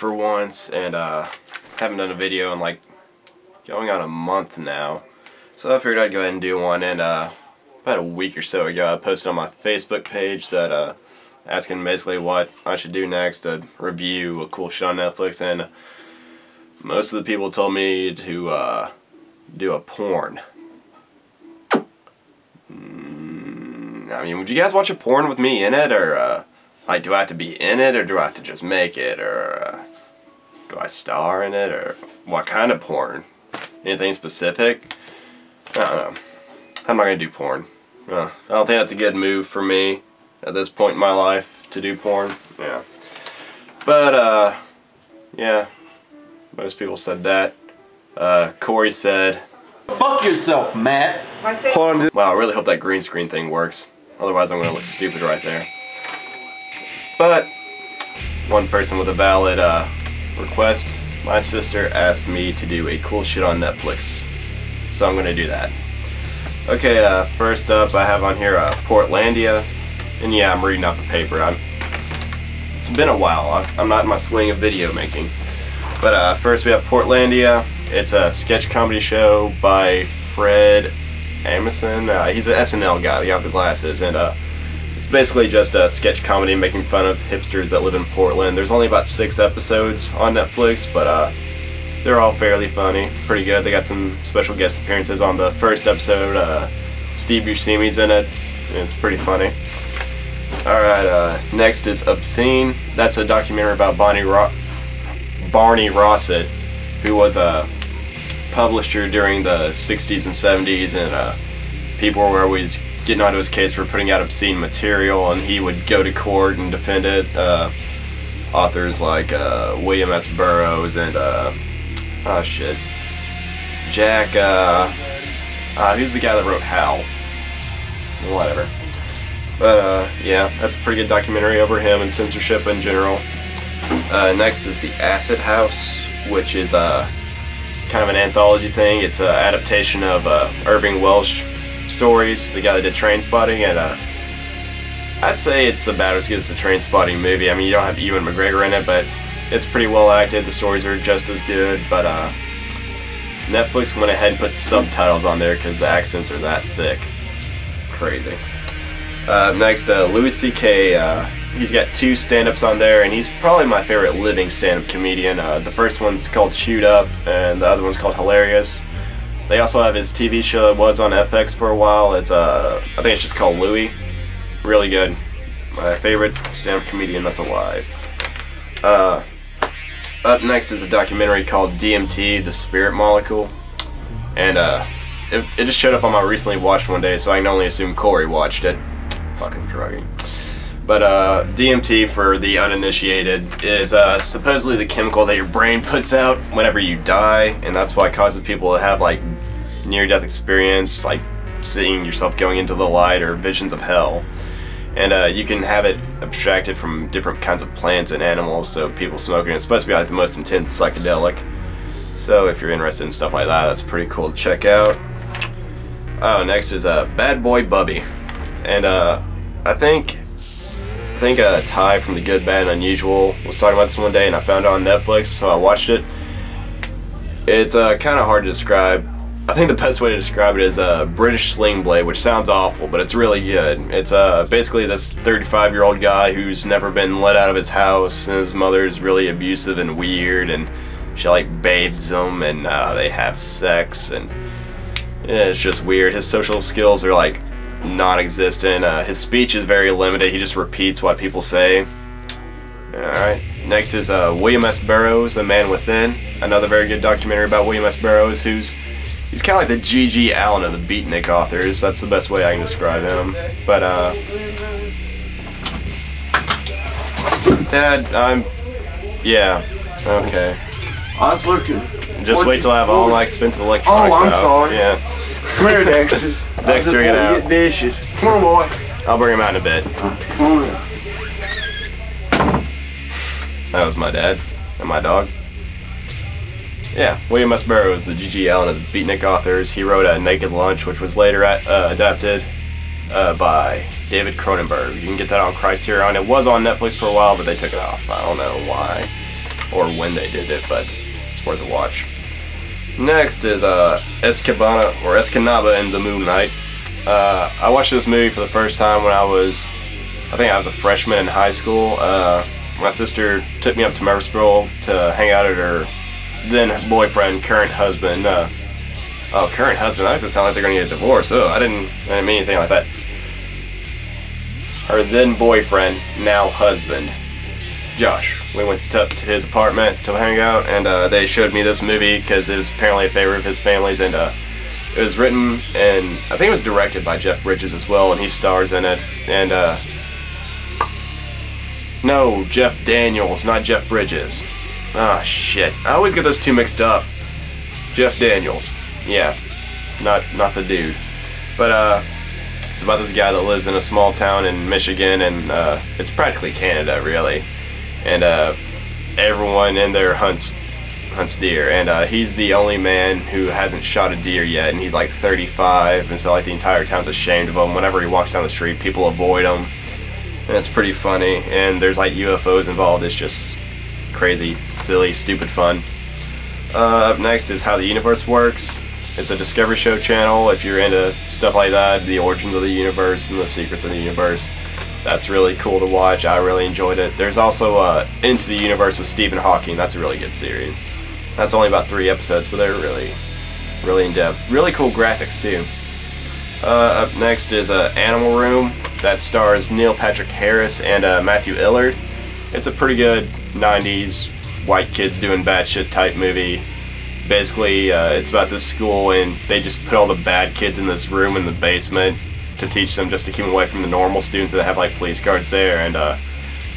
for once, and haven't done a video in like going on a month now. So I figured I'd go ahead and do one, and about a week or so ago I posted on my Facebook page that asking basically what I should do next to review a cool shit on Netflix, and most of the people told me to do a porn. I mean, would you guys watch a porn with me in it, or like, do I have to be in it, or do I have to just make it, or do I star in it, or what kind of porn? Anything specific? I don't know. I'm not gonna do porn. I don't think that's a good move for me at this point in my life to do porn. Yeah. But yeah, most people said that. Corey said, "Fuck yourself, Matt." Wow, I really hope that green screen thing works. Otherwise I'm gonna look stupid right there. But one person with a valid request, my sister asked me to do a cool shit on Netflix. So I'm gonna do that. Okay, first up I have on here Portlandia. And yeah, I'm reading off a paper. It's been a while. I'm not in my swing of video making. But first we have Portlandia. It's a sketch comedy show by Fred Armisen. He's an SNL guy, the guy with the glasses, and it's basically just a sketch comedy making fun of hipsters that live in Portland. There's only about 6 episodes on Netflix, but they're all fairly funny, pretty good. They got some special guest appearances on the first episode. Steve Buscemi's in it, and it's pretty funny. Alright, next is Obscene. That's a documentary about Barney Rossett, who was a publisher during the 60s and 70s, and people were always getting onto his case for putting out obscene material, and he would go to court and defend it. Authors like William S. Burroughs and oh shit, Jack, who's the guy that wrote Hal? Whatever. But yeah, that's a pretty good documentary over him and censorship in general. Next is The Acid House, which is kind of an anthology thing. It's an adaptation of Irving Welsh stories, the guy that did Trainspotting, and I'd say it's about as good as the Trainspotting movie. I mean, you don't have Ewan McGregor in it, but it's pretty well acted. The stories are just as good, but Netflix went ahead and put subtitles on there because the accents are that thick. Crazy. Next, Louis C.K. He's got 2 stand-ups on there, and he's probably my favorite living stand-up comedian. The first one's called Shoot Up, and the other one's called Hilarious. They also have his TV show that was on FX for a while. It's I think it's just called Louis. Really good. My favorite stand-up comedian that's alive. Up next is a documentary called DMT, The Spirit Molecule, and it just showed up on my recently watched one day, so I can only assume Corey watched it. Fucking druggy. But DMT, for the uninitiated, is supposedly the chemical that your brain puts out whenever you die, and that's why it causes people to have like near-death experience, like seeing yourself going into the light or visions of hell. And you can have it abstracted from different kinds of plants and animals, so people smoking it's supposed to be like the most intense psychedelic. So if you're interested in stuff like that, that's pretty cool to check out. Oh, next is Bad Boy Bubby, and I think Ty from The Good, Bad, and Unusual was talking about this one day, and I found it on Netflix, so I watched it. It's kind of hard to describe. I think the best way to describe it is British Sling Blade, which sounds awful, but it's really good. It's basically this 35-year-old guy who's never been let out of his house, and his mother's really abusive and weird, and she like bathes him, and they have sex, and yeah, it's just weird. His social skills are like non-existent. His speech is very limited. He just repeats what people say. Alright, next is William S. Burroughs, The Man Within. Another very good documentary about William S. Burroughs, he's kind of like the G.G. Allen of the Beatnik authors. That's the best way I can describe him. But Dad, yeah, okay. I was looking. Just wait till I have all my expensive electronics out. Oh, I'm sorry. Yeah. Come here, Dexter. Dexter, get out. Get dishes. Come on, boy. I'll bring him out in a bit. Come on. That was my dad and my dog. Yeah, William S. Burroughs, the G.G. Allen of the Beatnik authors. He wrote Naked Lunch, which was later adapted by David Cronenberg. You can get that on Criterion. It was on Netflix for a while, but they took it off. I don't know why. or when they did it, but it's worth a watch. Next is Escanaba and the Moonlight. I watched this movie for the first time when I think I was a freshman in high school. My sister took me up to Murfreesboro to hang out at her then boyfriend, current husband. Current husband. That makes it sound like they're gonna get a divorce. Oh, I didn't mean anything like that. Her then boyfriend, now husband, Josh. We went to his apartment to hang out, and they showed me this movie because it was apparently a favorite of his family's, and it was written and I think it was directed by Jeff Bridges as well, and he stars in it. And no, Jeff Daniels, not Jeff Bridges. Ah, shit. I always get those two mixed up. Jeff Daniels. Yeah, not the dude. But it's about this guy that lives in a small town in Michigan, and it's practically Canada, really. And everyone in there hunts deer, and he's the only man who hasn't shot a deer yet, and he's like 35, and so like the entire town's ashamed of him. Whenever he walks down the street, people avoid him, and it's pretty funny. And there's like UFOs involved. It's just crazy, silly, stupid fun. Up next is How the Universe Works. It's a Discovery Show channel. If you're into stuff like that, the origins of the universe and the secrets of the universe, that's really cool to watch. I really enjoyed it. There's also Into the Universe with Stephen Hawking. That's a really good series. That's only about 3 episodes, but they're really in depth. Really cool graphics too. Up next is Animal Room. That stars Neil Patrick Harris and Matthew Illard. It's a pretty good 90s white kids doing bad shit type movie. Basically, it's about this school, and they just put all the bad kids in this room in the basement to teach them, just to keep them away from the normal students that have like police guards there. And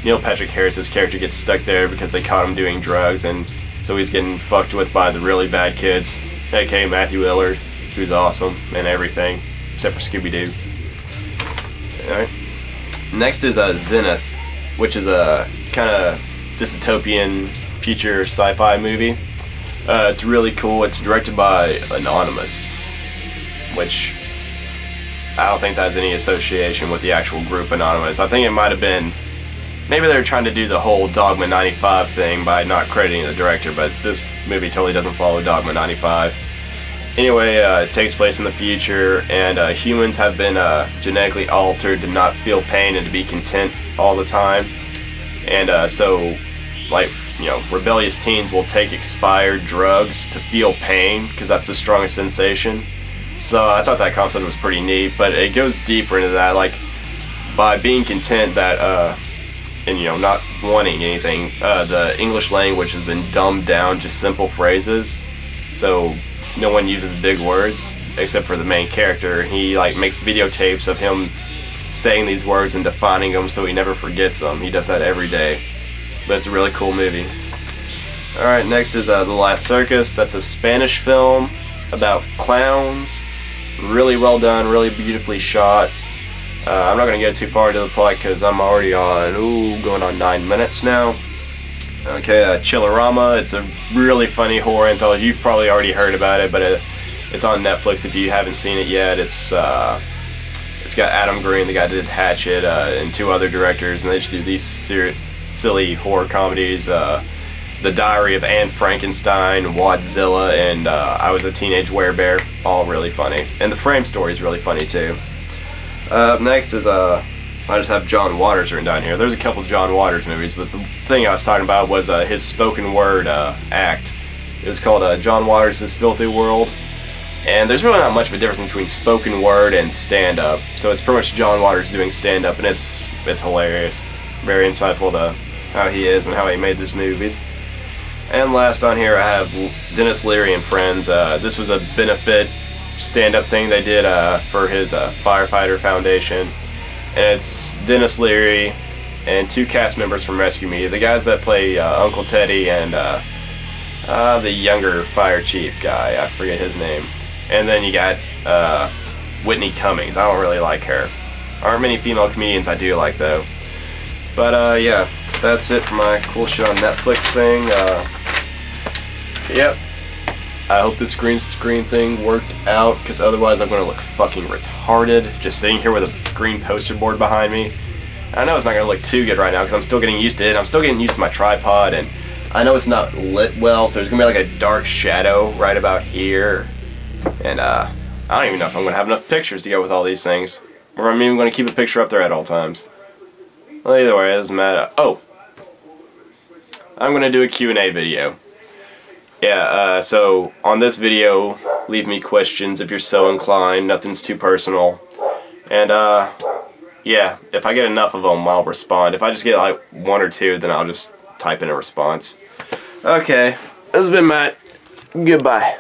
Neil Patrick Harris's character gets stuck there because they caught him doing drugs, and so he's getting fucked with by the really bad kids, a.k.a. Matthew Illard, who's awesome and everything, except for Scooby-Doo. Alright. Next is Zenith, which is a kind of dystopian future sci-fi movie. It's really cool. It's directed by Anonymous, which I don't think that has any association with the actual group Anonymous. I think it might have been, maybe they were trying to do the whole Dogma 95 thing by not crediting the director, but this movie totally doesn't follow Dogma 95. Anyway, it takes place in the future, and humans have been genetically altered to not feel pain and to be content all the time. And so, like, you know, rebellious teens will take expired drugs to feel pain because that's the strongest sensation. So I thought that concept was pretty neat, but it goes deeper into that, like by being content that and you know, not wanting anything, the English language has been dumbed down to simple phrases, so no one uses big words except for the main character. He like makes videotapes of him saying these words and defining them so he never forgets them. He does that every day. But it's a really cool movie. Alright, next is The Last Circus. That's a Spanish film about clowns. Really well done, really beautifully shot. I'm not going to get too far into the plot because I'm already on, going on 9 minutes now. Okay, Chillerama. It's a really funny horror anthology. You've probably already heard about it, but it's on Netflix if you haven't seen it yet. It's got Adam Green, the guy that did Hatchet, and 2 other directors, and they just do these silly horror comedies. The Diary of Anne Frankenstein, Wadzilla, and I Was a Teenage Werebear. All really funny. And the Frame story is really funny too. Up next is, I just have John Waters written down here. There's a couple John Waters movies, but the thing I was talking about was his spoken word act. It was called John Waters' Filthy World. And there's really not much of a difference between spoken word and stand-up. So it's pretty much John Waters doing stand-up, and it's hilarious. Very insightful to how he is and how he made his movies. And last on here I have Dennis Leary and Friends. This was a benefit stand-up thing they did for his firefighter foundation. And it's Dennis Leary and 2 cast members from Rescue Me. The guys that play Uncle Teddy and the younger fire chief guy. I forget his name. And then you got Whitney Cummings. I don't really like her. Aren't many female comedians I do like though. But yeah, that's it for my cool shit on Netflix thing. Yep. I hope this green screen thing worked out, because otherwise I'm going to look fucking retarded just sitting here with a green poster board behind me. I know it's not going to look too good right now because I'm still getting used to it. I'm still getting used to my tripod, and I know it's not lit well, so there's gonna be like a dark shadow right about here. And I don't even know if I'm gonna have enough pictures to go with all these things. Or I'm even gonna keep a picture up there at all times. Well, either way, it doesn't matter. Oh! I'm gonna do a Q&A video. Yeah, so on this video, leave me questions if you're so inclined. Nothing's too personal. And, yeah, if I get enough of them, I'll respond. If I just get like 1 or 2, then I'll just type in a response. Okay, this has been Matt. Goodbye.